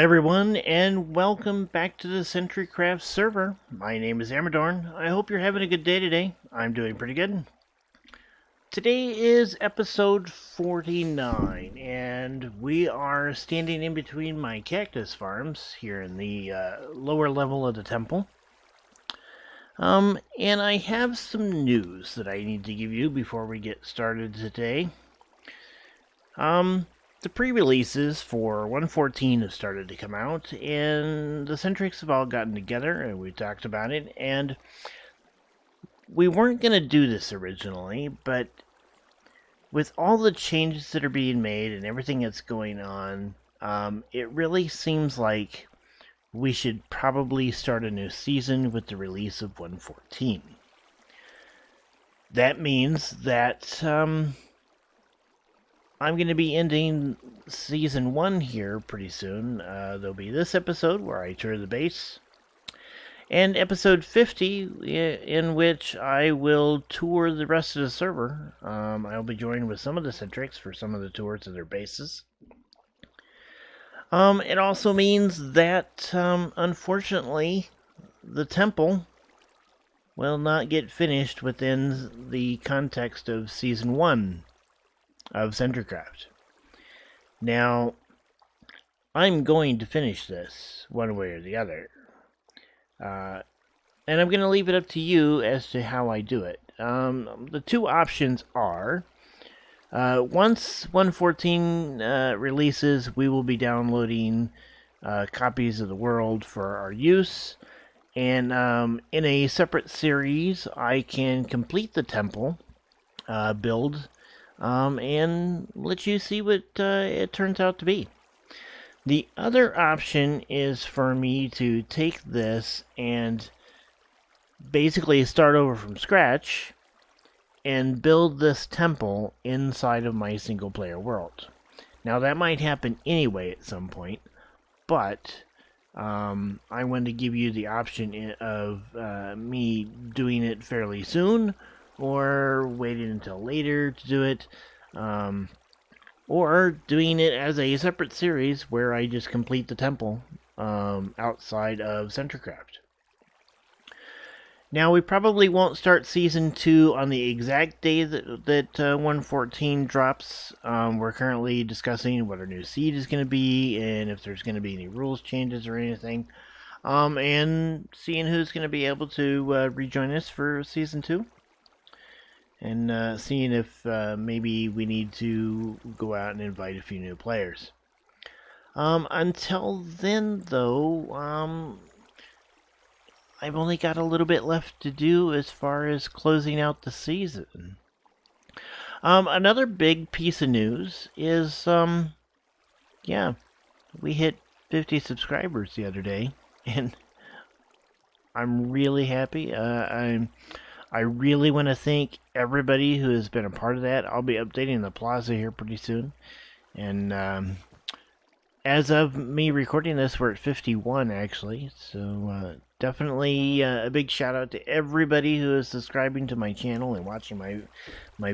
Hi everyone, and welcome back to the CentriCraft server. My name is Amradorn. I hope you're having a good day today. I'm doing pretty good. Today is episode 49, and we are standing in between my cactus farms here in the lower level of the temple. And I have some news that I need to give you before we get started today. The pre-releases for 1.14 have started to come out, and the Centrics have all gotten together, and we talked about it, and we weren't going to do this originally, but with all the changes that are being made and everything that's going on, it really seems like we should probably start a new season with the release of 1.14. That means that I'm going to be ending Season 1 here pretty soon. There'll be this episode where I tour the base, and episode 50 in which I will tour the rest of the server. I'll be joined with some of the Centrics for some of the tours of their bases. It also means that, unfortunately, the temple will not get finished within the context of Season 1 of CentriCraft. Now, I'm going to finish this one way or the other. And I'm going to leave it up to you as to how I do it. The two options are, once 1.14 releases, we will be downloading copies of the world for our use. And in a separate series, I can complete the temple build and let you see what it turns out to be. The other option is for me to take this and basically start over from scratch and build this temple inside of my single player world. Now that might happen anyway at some point, but I wanted to give you the option of me doing it fairly soon, or waiting until later to do it, or doing it as a separate series where I just complete the temple outside of CentriCraft. Now, we probably won't start Season 2 on the exact day that 1.14 drops. We're currently discussing what our new seed is going to be, and if there's going to be any rules changes or anything, and seeing who's going to be able to rejoin us for Season 2. And seeing if maybe we need to go out and invite a few new players. Until then, though, I've only got a little bit left to do as far as closing out the season. Another big piece of news is, we hit 50 subscribers the other day, and I'm really happy. I really want to thank everybody who has been a part of that. I'll be updating the plaza here pretty soon. And as of me recording this, we're at 51 actually. So definitely a big shout out to everybody who is subscribing to my channel and watching my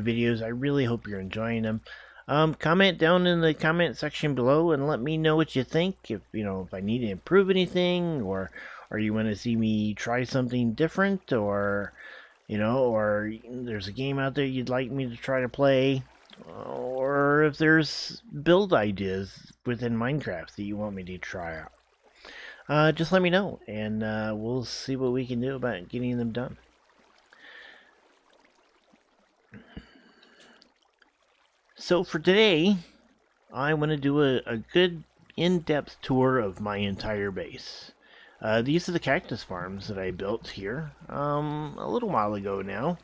videos. I really hope you're enjoying them. Comment down in the comment section below and let me know what you think. If I need to improve anything, or you want to see me try something different, or or there's a game out there you'd like me to try to play, or if there's build ideas within Minecraft that you want me to try out. Just let me know, and we'll see what we can do about getting them done. So for today, I want to do a good in-depth tour of my entire base. These are the cactus farms that I built here a little while ago now.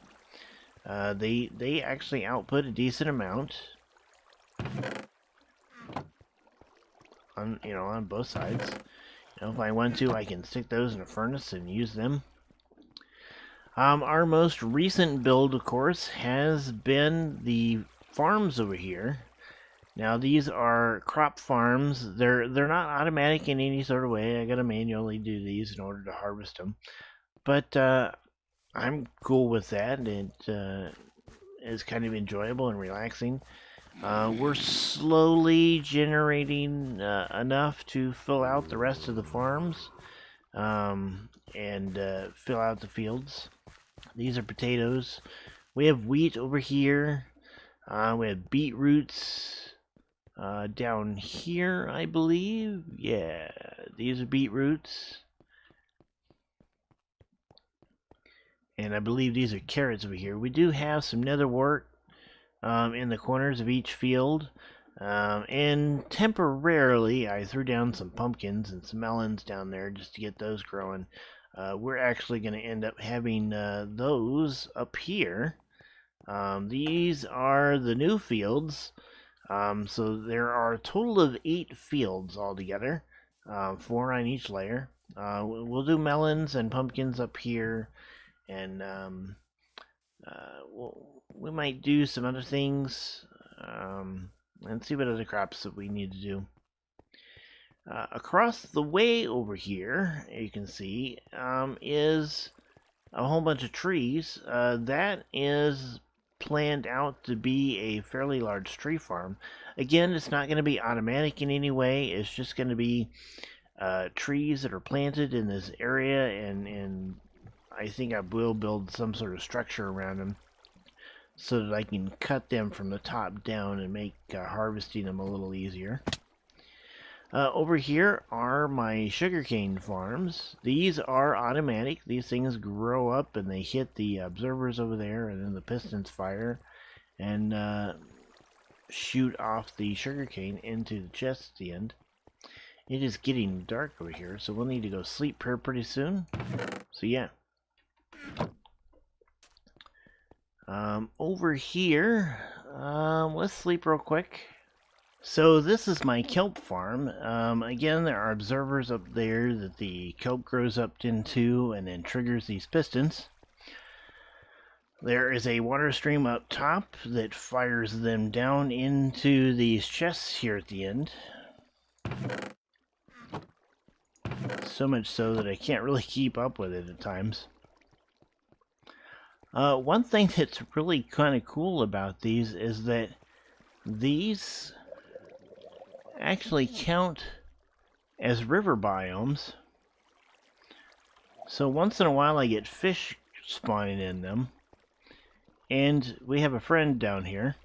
They actually output a decent amount on both sides. If I want to, I can stick those in a furnace and use them. Our most recent build, of course, has been the farms over here. Now these are crop farms. They're not automatic in any sort of way. I gotta manually do these in order to harvest them. But I'm cool with that. It is kind of enjoyable and relaxing. We're slowly generating enough to fill out the rest of the farms and fill out the fields. These are potatoes. We have wheat over here. We have beetroots down here, I believe. Yeah, these are beetroots. And I believe these are carrots over here. We do have some nether wart in the corners of each field. And temporarily, I threw down some pumpkins and some melons down there just to get those growing. We're actually going to end up having those up here. These are the new fields. So there are a total of 8 fields altogether, 4 on each layer. We'll do melons and pumpkins up here, and we might do some other things, and see what other crops that we need to do. Across the way over here, you can see, is a whole bunch of trees. That is planned out to be a fairly large tree farm. Again, it's not going to be automatic in any way. It's just going to be trees that are planted in this area, and I think I will build some sort of structure around them so that I can cut them from the top down and make harvesting them a little easier. Over here are my sugarcane farms. These are automatic. These things grow up and they hit the observers over there, and then the pistons fire and shoot off the sugarcane into the chest at the end. It is getting dark over here, so we'll need to go sleep here pretty soon. So yeah. Over here, let's sleep real quick. So this is my kelp farm. Again, there are observers up there that the kelp grows up into and then triggers these pistons. There is a water stream up top that fires them down into these chests here at the end. So much so that I can't really keep up with it at times. One thing that's really kind of cool about these is that these actually count as river biomes. So once in a while I get fish spawning in them. And we have a friend down here.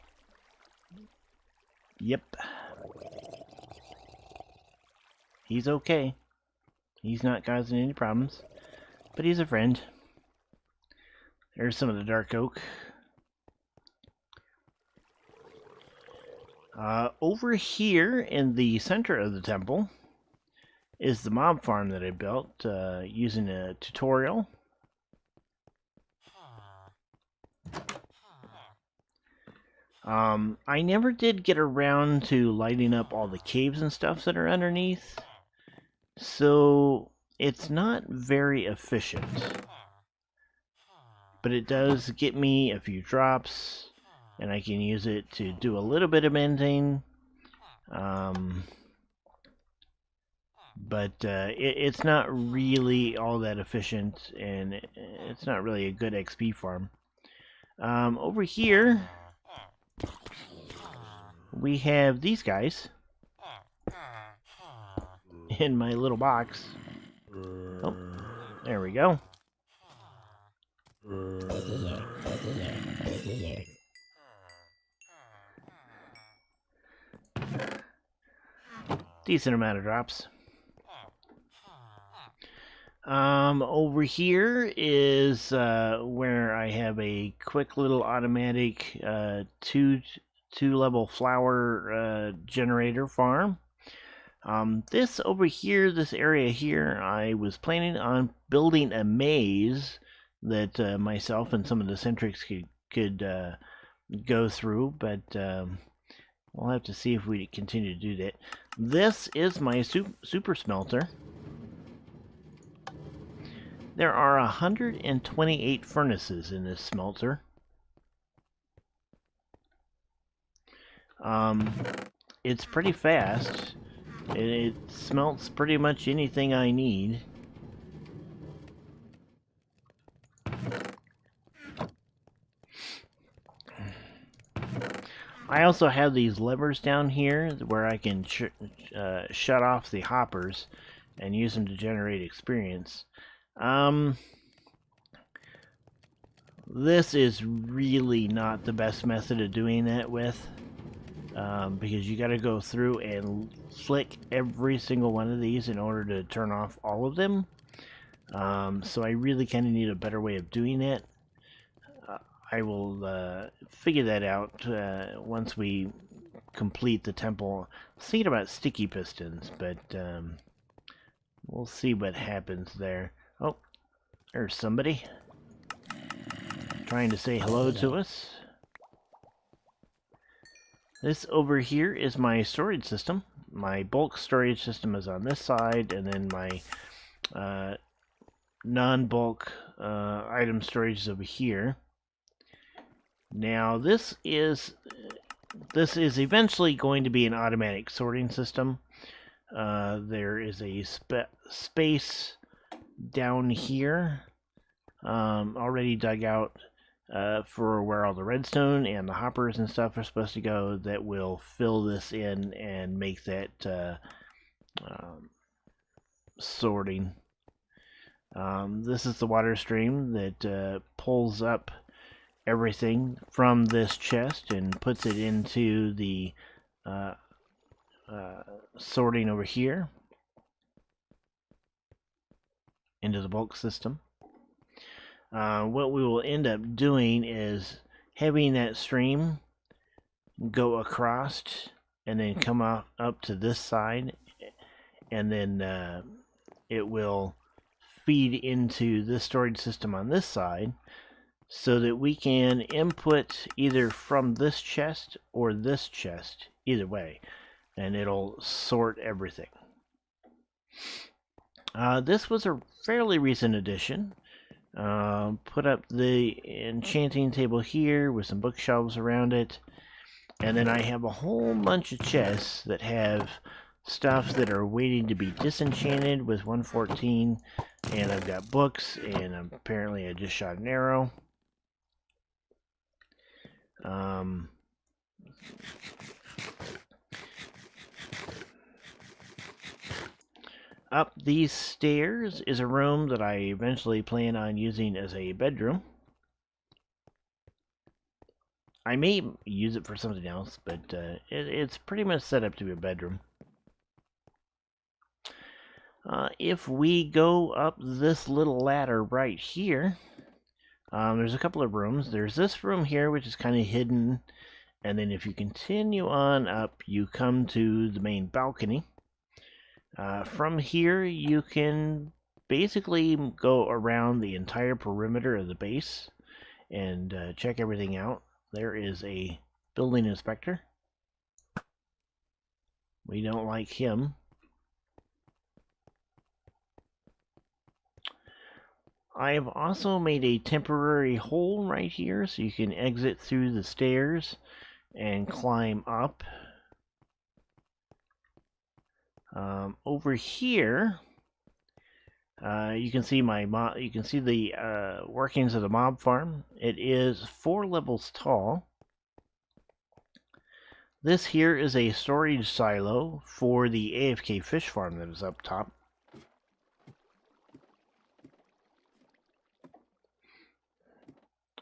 Yep. He's okay. He's not causing any problems. But he's a friend. There's some of the dark oak. Over here in the center of the temple is the mob farm that I built using a tutorial. I never did get around to lighting up all the caves and stuff that are underneath, so it's not very efficient. But it does get me a few drops, and I can use it to do a little bit of mending. But it's not really all that efficient, and it's not really a good XP farm. Over here, we have these guys in my little box. Oh, there we go. Decent amount of drops. Over here is where I have a quick little automatic two-level flower generator farm. This over here, this area here, I was planning on building a maze that myself and some of the Centrics could go through, but we'll have to see if we continue to do that. This is my super smelter. There are 128 furnaces in this smelter. It's pretty fast. It smelts pretty much anything I need. I also have these levers down here where I can shut off the hoppers and use them to generate experience. This is really not the best method of doing that with, because you got to go through and flick every single one of these in order to turn off all of them. So I really kind of need a better way of doing it. I will figure that out once we complete the temple. I was thinking about sticky pistons, but we'll see what happens there. Oh, there's somebody trying to say hello to us. This over here is my storage system. My bulk storage system is on this side, and then my non-bulk item storage is over here. Now this is eventually going to be an automatic sorting system. There is a space down here already dug out for where all the redstone and the hoppers and stuff are supposed to go, that will fill this in and make that sorting. This is the water stream that pulls up everything from this chest and puts it into the sorting over here into the bulk system. What we will end up doing is having that stream go across and then come up to this side, and then it will feed into this storage system on this side, so that we can input either from this chest or this chest, either way, and it'll sort everything. This was a fairly recent addition. Put up the enchanting table here with some bookshelves around it, and then I have a whole bunch of chests that have stuff that are waiting to be disenchanted with 114, and I've got books, and apparently I just shot an arrow. Up these stairs is a room that I eventually plan on using as a bedroom. I may use it for something else, but it's pretty much set up to be a bedroom. If we go up this little ladder right here, there's a couple of rooms. There's this room here, which is kind of hidden, and then if you continue on up, you come to the main balcony. From here, you can basically go around the entire perimeter of the base and check everything out. There is a building inspector. We don't like him. I have also made a temporary hole right here so you can exit through the stairs and climb up. Over here, you can see the workings of the mob farm. It is 4 levels tall. This here is a storage silo for the AFK fish farm that is up top.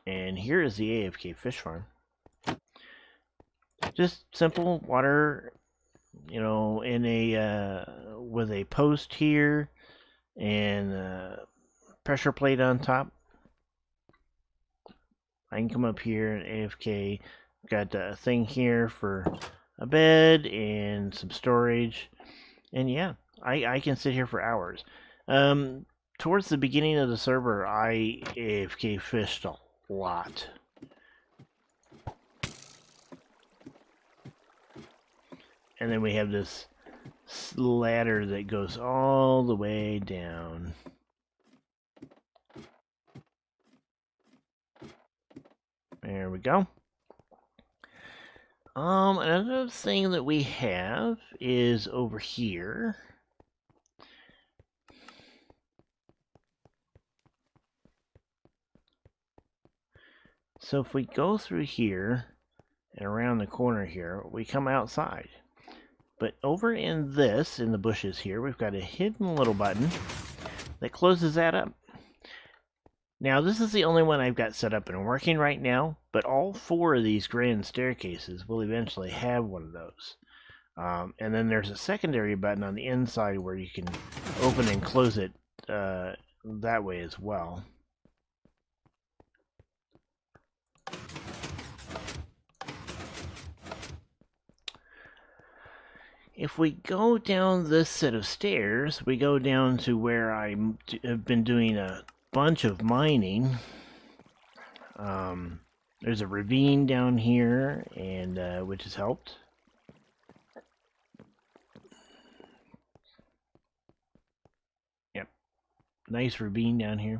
And here is the AFK fish farm. Just simple water, you know, in a with a post here and a pressure plate on top. I can come up here and AFK. Got a thing here for a bed and some storage, and yeah, I can sit here for hours. Towards the beginning of the server, I AFK fished a lot. And then we have this ladder that goes all the way down. There we go. Another thing that we have is over here. So if we go through here and around the corner here, we come outside. But over in the bushes here, we've got a hidden little button that closes that up. Now, this is the only one I've got set up and working right now, but all 4 of these grand staircases will eventually have one of those. And then there's a secondary button on the inside where you can open and close it that way as well. If we go down this set of stairs, we go down to where I have been doing a bunch of mining. There's a ravine down here, and which has helped. Yep, nice ravine down here.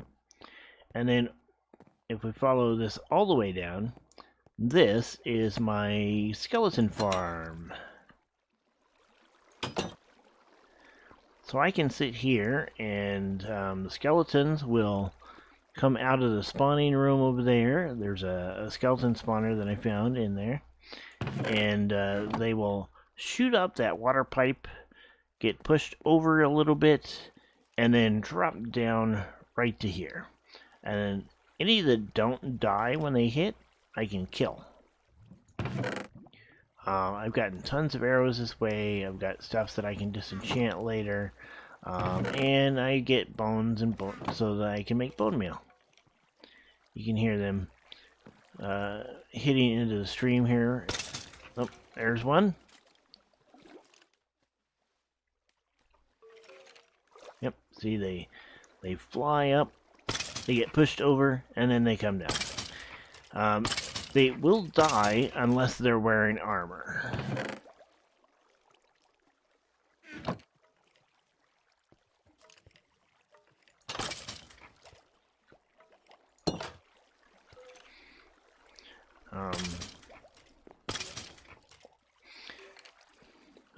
And then if we follow this all the way down, this is my skeleton farm. So I can sit here, and the skeletons will come out of the spawning room over there. There's a skeleton spawner that I found in there. And they will shoot up that water pipe, get pushed over a little bit, and then drop down right to here. And any that don't die when they hit, I can kill. I've gotten tons of arrows this way. I've got stuff that I can disenchant later. And I get bones and so that I can make bone meal. You can hear them hitting into the stream here. Oh, there's one. Yep, see, they fly up, they get pushed over, and then they come down. They will die unless they're wearing armor.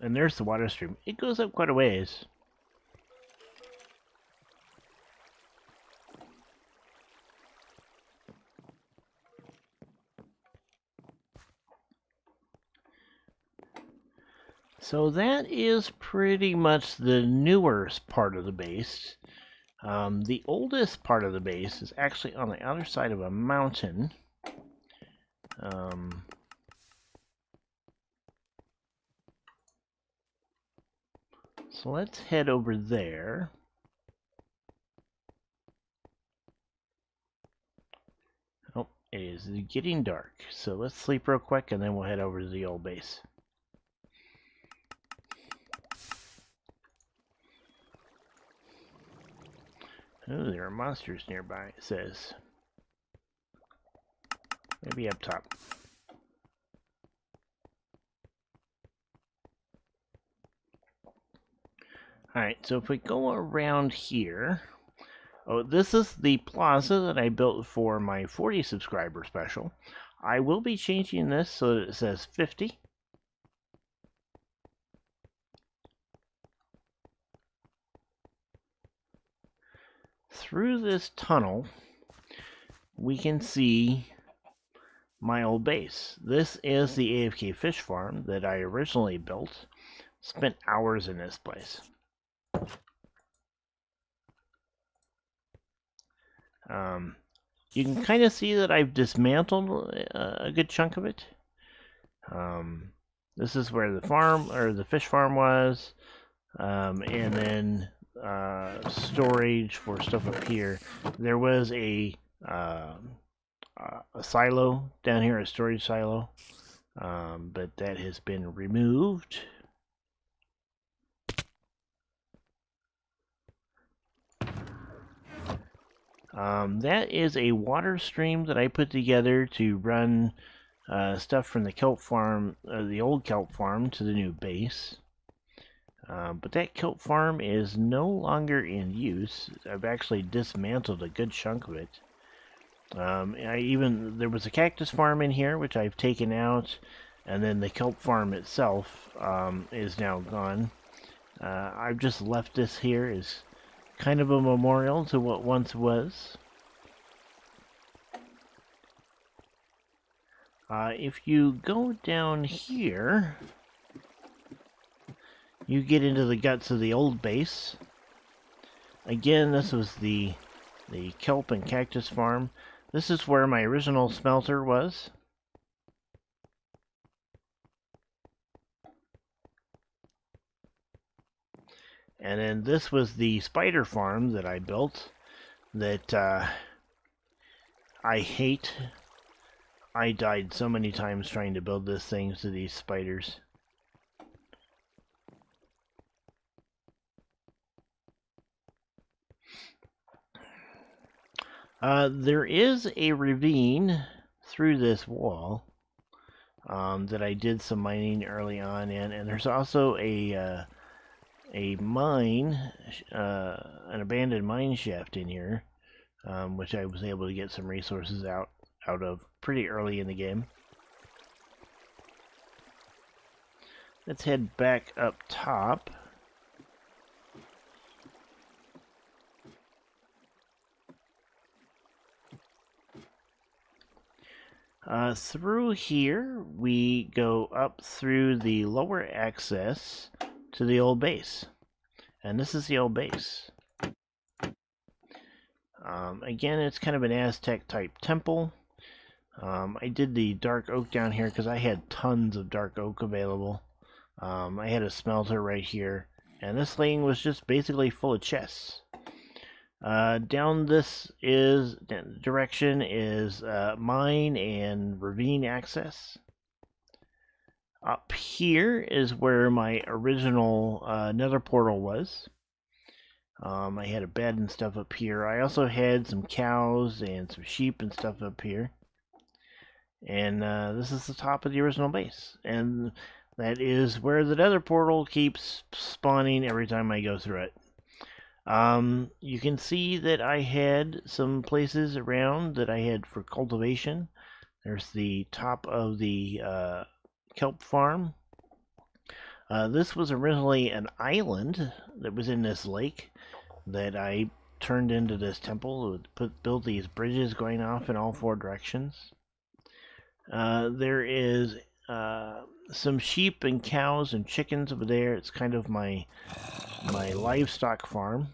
And there's the water stream. It goes up quite a ways. So that is pretty much the newest part of the base. The oldest part of the base is actually on the outer side of a mountain. So let's head over there. Oh, it is getting dark. So let's sleep real quick and then we'll head over to the old base. Oh, there are monsters nearby, it says. Maybe up top. Alright, so if we go around here... Oh, this is the plaza that I built for my 40 subscriber special. I will be changing this so that it says 50. Through this tunnel, we can see my old base. This is the AFK fish farm that I originally built. Spent hours in this place. You can kind of see that I've dismantled a good chunk of it. This is where the farm, or the fish farm was, and then storage for stuff up here. There was a silo down here, a storage silo, but that has been removed. That is a water stream that I put together to run stuff from the kelp farm, the old kelp farm, to the new base. But that kelp farm is no longer in use. I've actually dismantled a good chunk of it. There was a cactus farm in here, which I've taken out, and then the kelp farm itself is now gone. I've just left this here as kind of a memorial to what once was. If you go down here, you get into the guts of the old base. Again, this was the kelp and cactus farm. This is where my original smelter was. And then this was the spider farm that I built that I hate. I died so many times trying to build this thing to these spiders. There is a ravine through this wall that I did some mining early on in, and there's also a mine, an abandoned mine shaft in here, which I was able to get some resources out of pretty early in the game. Let's head back up top. Through here, we go up through the lower access to the old base. And this is the old base. Again, it's kind of an Aztec type temple. I did the dark oak down here because I had tons of dark oak available. I had a smelter right here, and this thing was just basically full of chests. Down this direction is mine and ravine access. Up here is where my original nether portal was. I had a bed and stuff up here. I also had some cows and some sheep and stuff up here. And this is the top of the original base. And that is where the nether portal keeps spawning every time I go through it. You can see that I had some places around that I had for cultivation. There's the top of the kelp farm. This was originally an island that was in this lake that I turned into this temple. Built these bridges going off in all four directions. There is some sheep and cows and chickens over there. It's kind of my livestock farm.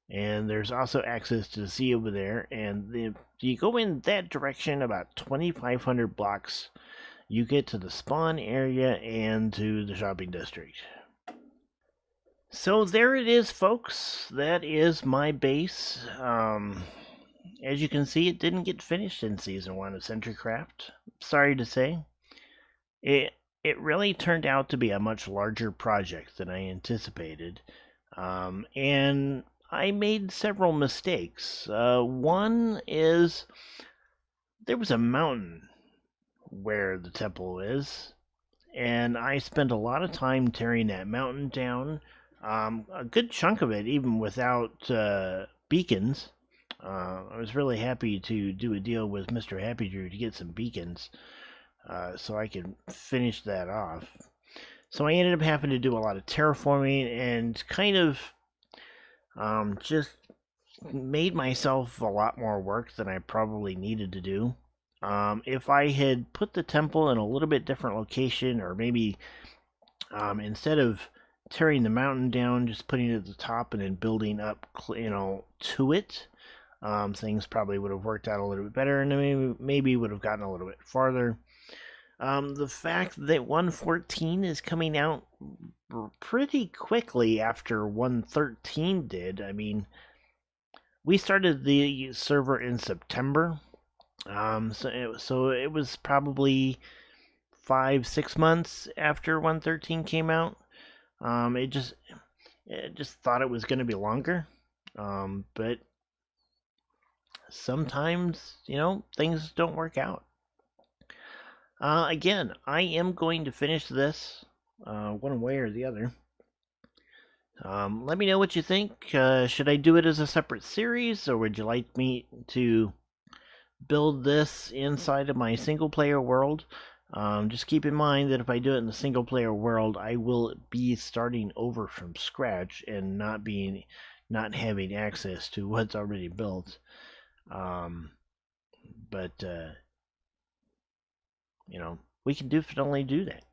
And there's also access to the sea over there. And if you go in that direction about 2,500 blocks, you get to the spawn area and to the shopping district. So there it is, folks. That is my base. As you can see, it didn't get finished in Season 1 of CentriCraft. Sorry to say. It really turned out to be a much larger project than I anticipated. And I made several mistakes. One is there was a mountain where the temple is, and I spent a lot of time tearing that mountain down. A good chunk of it, even without beacons. I was really happy to do a deal with Mr. Happy Drew to get some beacons so I could finish that off. So I ended up having to do a lot of terraforming and kind of just made myself a lot more work than I probably needed to do. If I had put the temple in a little bit different location, or maybe instead of tearing the mountain down, just putting it at the top and then building up, to it, things probably would have worked out a little bit better, and maybe would have gotten a little bit farther. The fact that 1.14 is coming out pretty quickly after 1.13 did. I mean, we started the server in September, so it was probably 5-6 months after 1.13 came out. It just thought it was going to be longer, but sometimes things don't work out. Again, I am going to finish this one way or the other. Let me know what you think. Should I do it as a separate series, or would you like me to build this inside of my single player world? Just keep in mind that if I do it in the single player world, I will be starting over from scratch and not having access to what's already built. But we can definitely do that.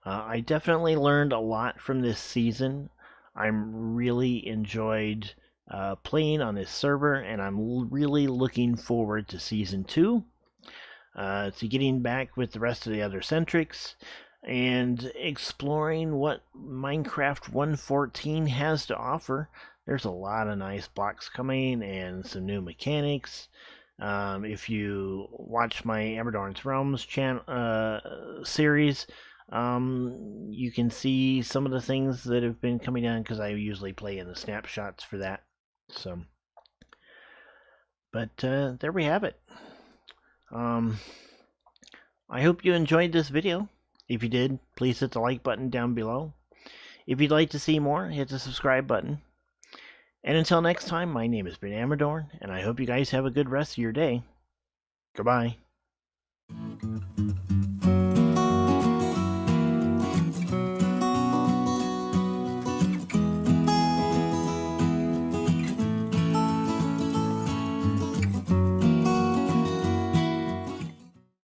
I definitely learned a lot from this season. I'm really enjoyed playing on this server, and I'm really looking forward to Season 2, to getting back with the rest of the other Centrics, and exploring what Minecraft 1.14 has to offer. There's a lot of nice blocks coming, and some new mechanics. If you watch my Amradorn's Realms series, you can see some of the things that have been coming on, because I usually play in the snapshots for that. So, but there we have it. I hope you enjoyed this video. If you did, please hit the like button down below. If you'd like to see more, hit the subscribe button. And until next time, my name has been Amradorn, and I hope you guys have a good rest of your day. Goodbye.